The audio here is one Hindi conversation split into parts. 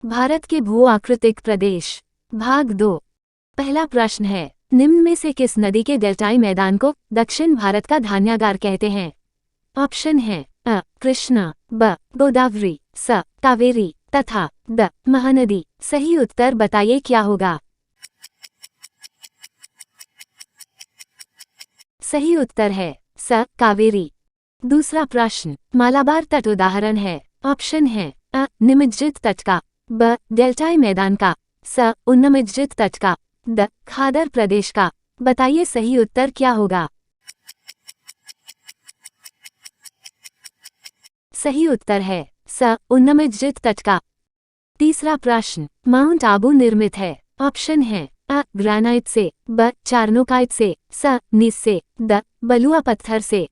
भारत के भू आकृतिक प्रदेश। भाग 2। पहला प्रश्न है, निम्न में से किस नदी के डेल्टाई मैदान को दक्षिण भारत का धान्यागार कहते हैं? ऑप्शन है अ. कृष्णा, ब. गोदावरी, स. कावेरी तथा द. महानदी। सही उत्तर बताइए क्या होगा? सही उत्तर है स. कावेरी। दूसरा प्रश्न, मालाबार तट उदाहरण है। ऑप्शन है अ. निमज्जित तट का, ब. डेल्टाई मैदान का, स. उन्नमिज्जित तट का, द. खादर प्रदेश का। बताइए सही उत्तर क्या होगा? सही उत्तर है स. उन्नमिज्जित तट का। तीसरा प्रश्न, माउंट आबू निर्मित है। ऑप्शन है अ. ग्रेनाइट से, ब. चार्नोकाइट से, स. नीस से, द. बलुआ पत्थर से।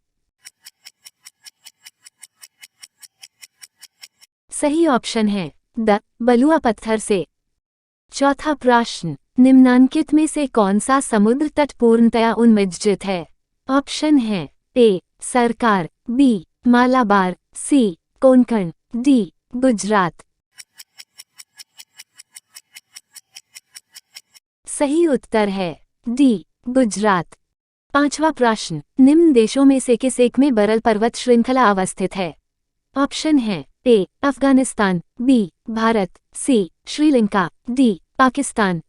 सही ऑप्शन है द. बलुआ पत्थर से। चौथा प्रश्न, निम्नांकित में से कौन सा समुद्र तट पूर्णतया उन्मज्जित है? ऑप्शन है ए. सरकार, बी. मालाबार, सी. कोंकण, डी. गुजरात। सही उत्तर है डी. गुजरात। पांचवा प्रश्न, निम्न देशों में से किस एक में बरल पर्वत श्रृंखला अवस्थित है? ऑप्शन है ए. अफगानिस्तान, बी. भारत, सी. श्रीलंका, डी. पाकिस्तान।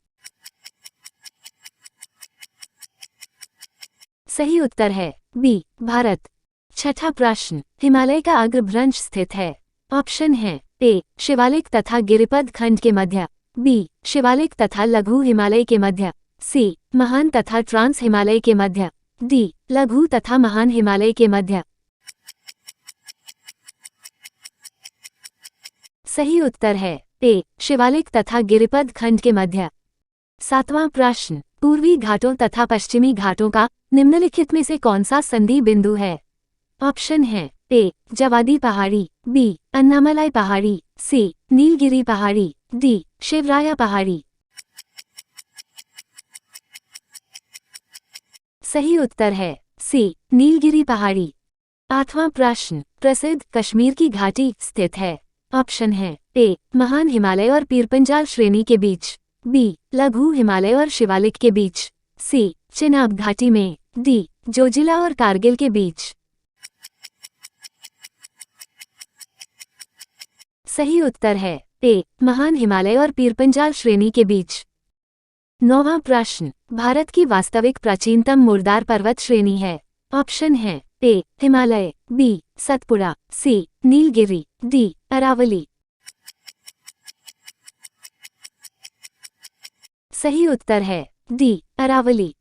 सही उत्तर है बी. भारत। छठा प्रश्न, हिमालय का अग्रभ्रंश स्थित है। ऑप्शन है ए. शिवालिक तथा गिरिपद खंड के मध्य, बी. शिवालिक तथा लघु हिमालय के मध्य, सी. महान तथा ट्रांस हिमालय के मध्य, डी. लघु तथा महान हिमालय के मध्य। सही उत्तर है ए. शिवालिक तथा गिरिपद खंड के मध्य। सातवां प्रश्न, पूर्वी घाटों तथा पश्चिमी घाटों का निम्नलिखित में से कौन सा संधि बिंदु है? ऑप्शन है ए. जवादी पहाड़ी, बी. अन्नामलाई पहाड़ी, सी. नीलगिरी पहाड़ी, डी. शिवराया पहाड़ी। सही उत्तर है सी. नीलगिरी पहाड़ी। आठवां प्रश्न, प्रसिद्ध कश्मीर की घाटी स्थित है। ऑप्शन है ए. महान हिमालय और पीरपंजाल श्रेणी के बीच, बी. लघु हिमालय और शिवालिक के बीच, सी. चिनाब घाटी में, डी. जोजिला और कारगिल के बीच। सही उत्तर है ए. महान हिमालय और पीरपंजाल श्रेणी के बीच। नौवां प्रश्न, भारत की वास्तविक प्राचीनतम मुर्दार पर्वत श्रेणी है। ऑप्शन है ए. हिमालय, बी. सतपुड़ा, सी. नीलगिरी, डी. अरावली। सही उत्तर है डी. अरावली।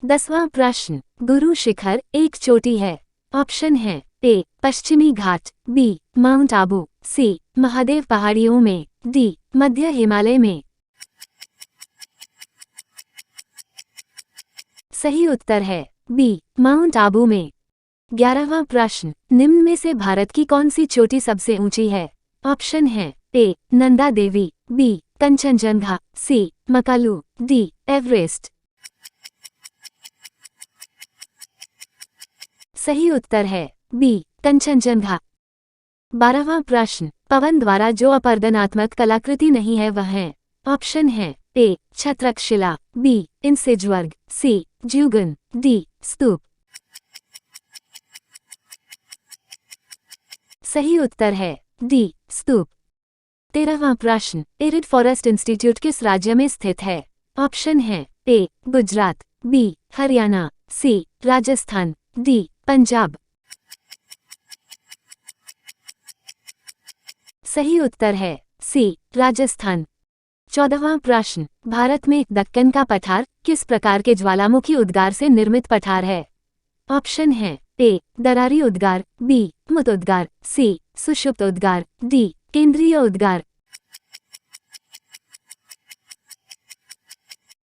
10वां प्रश्न, गुरु शिखर एक चोटी है। ऑप्शन है ए. पश्चिमी घाट, बी. माउंट आबू, सी. महादेव पहाड़ियों में, डी. मध्य हिमालय में। सही उत्तर है बी. माउंट आबू में। 11वां प्रश्न, निम्न में से भारत की कौन सी चोटी सबसे ऊंची है? ऑप्शन है ए. नंदा देवी, बी. कंचनजंगा, सी. मकालू, डी. एवरेस्ट। सही उत्तर है बी. कंचनजंगा। 12वां प्रश्न, पवन द्वारा जो अपर्दनात्मक कलाकृति नहीं है वह है। ऑप्शन है ए. छत्रकशिला, बी. इंसेज्वर्ग, सी. ज्यूगन, डी. स्तूप। सही उत्तर है डी. स्तूप। 13वां प्रश्न, एरिड फॉरेस्ट इंस्टीट्यूट किस राज्य में स्थित है? ऑप्शन है ए. गुजरात, बी. हरियाणा, सी. राजस्थान, डी. पंजाब। सही उत्तर है सी. राजस्थान। 14वां प्रश्न, भारत में दक्कन का पठार किस प्रकार के ज्वालामुखी उद्गार से निर्मित पठार है? ऑप्शन है ए. दरारी उद्गार, बी. मुत उद्गार, सी. सुषुप्त उद्गार, डी. केंद्रीय उद्गार।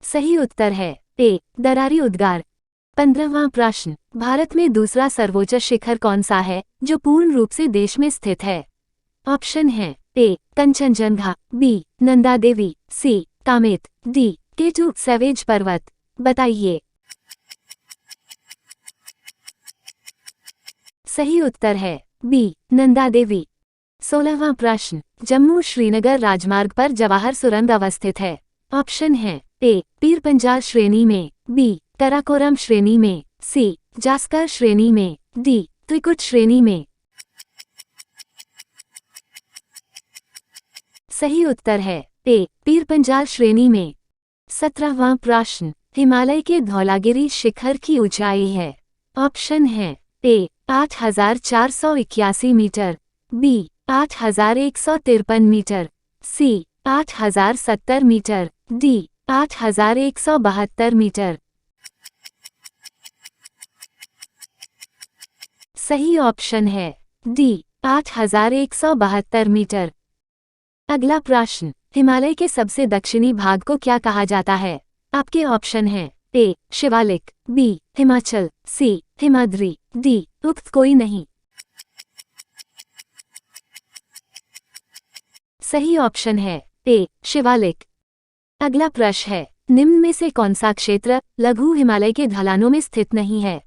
सही उत्तर है ए. दरारी उद्गार। 15वां प्रश्न, भारत में दूसरा सर्वोच्च शिखर कौन सा है जो पूर्ण रूप से देश में स्थित है? ऑप्शन है ए. कंचनजंगा, बी. नंदा देवी, सी. कामेत, डी. केटू सैवेज पर्वत। बताइए। सही उत्तर है बी. नंदा देवी। 16वां प्रश्न, जम्मू श्रीनगर राजमार्ग पर जवाहर सुरंग अवस्थित है। ऑप्शन है ए पीर पंजाल श्रेणी में, बी कराकोरम श्रेणी में, सी जास्कर श्रेणी में, डी त्रिकुट श्रेणी में। सही उत्तर है ए पीर पंजाल श्रेणी में। 17वां प्रश्न, हिमालय के धौलागिरी शिखर की ऊंचाई है। ऑप्शन है ए 8481 मीटर, बी 8153 मीटर, सी 8070 मीटर, डी 8172 मीटर। सही ऑप्शन है डी 8172 मीटर। अगला प्रश्न, हिमालय के सबसे दक्षिणी भाग को क्या कहा जाता है? आपके ऑप्शन हैं ए शिवालिक, बी हिमाचल, सी हिमाद्री, डी उक्त कोई नहीं। सही ऑप्शन है ए शिवालिक। अगला प्रश्न है, निम्न में से कौन सा क्षेत्र लघु हिमालय के ढलानों में स्थित नहीं है?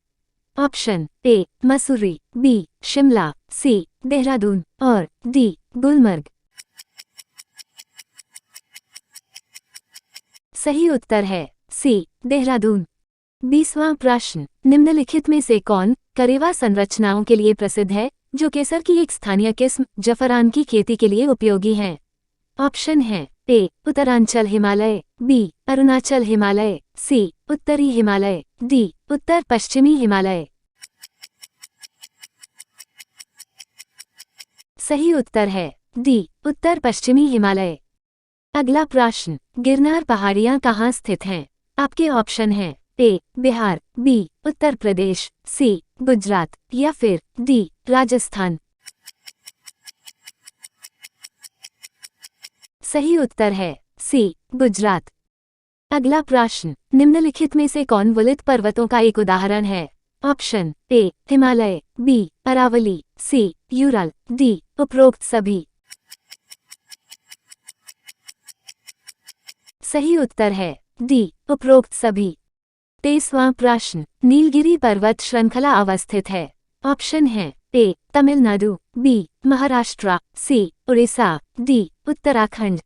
Option A Mussoorie, B Shimla, C Dehradun और डी गुलमर्ग। सही उत्तर है सी देहरादून। 20वां प्रश्न, निम्नलिखित में से कौन करेवा संरचनाओं के लिए प्रसिद्ध है जो केसर की एक स्थानीय किस्म जफरान की खेती के लिए उपयोगी हैं? ऑप्शन है ए उत्तरांचल हिमालय, बी अरुणाचल हिमालय, सी उत्तरी हिमालय, डी उत्तर पश्चिमी हिमालय। सही उत्तर है डी उत्तर पश्चिमी हिमालय। अगला प्रश्न, गिरनार पहाड़ियां कहाँ स्थित हैं? आपके ऑप्शन हैं ए बिहार, बी उत्तर प्रदेश, सी गुजरात या फिर डी राजस्थान। सही उत्तर है सी गुजरात। अगला प्रश्न, निम्नलिखित में से कौन वुलित पर्वतों का एक उदाहरण है? Option a Himalaya, b Aravalli, c Ural, d उपरोक्त सभी। सही उत्तर है डी उपरोक्त सभी। 23वां प्रश्न, नीलगिरी पर्वत श्रृंखला अवस्थित है। ऑप्शन है ए तमिलनाडु, बी महाराष्ट्र, सी उड़ीसा, डी उत्तराखंड।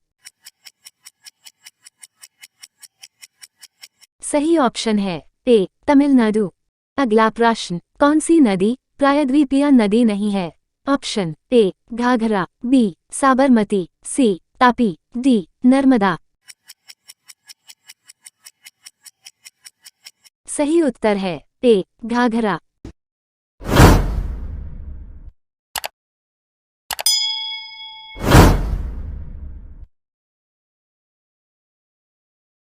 सही ऑप्शन है ए तमिलनाडु। अगला प्रश्न, कौन सी नदी प्रायद्वीपीय नदी नहीं है? Option a Ghaghara, b Sabarmati, c Tapi, d Narmada. सही उत्तर है ए घाघरा।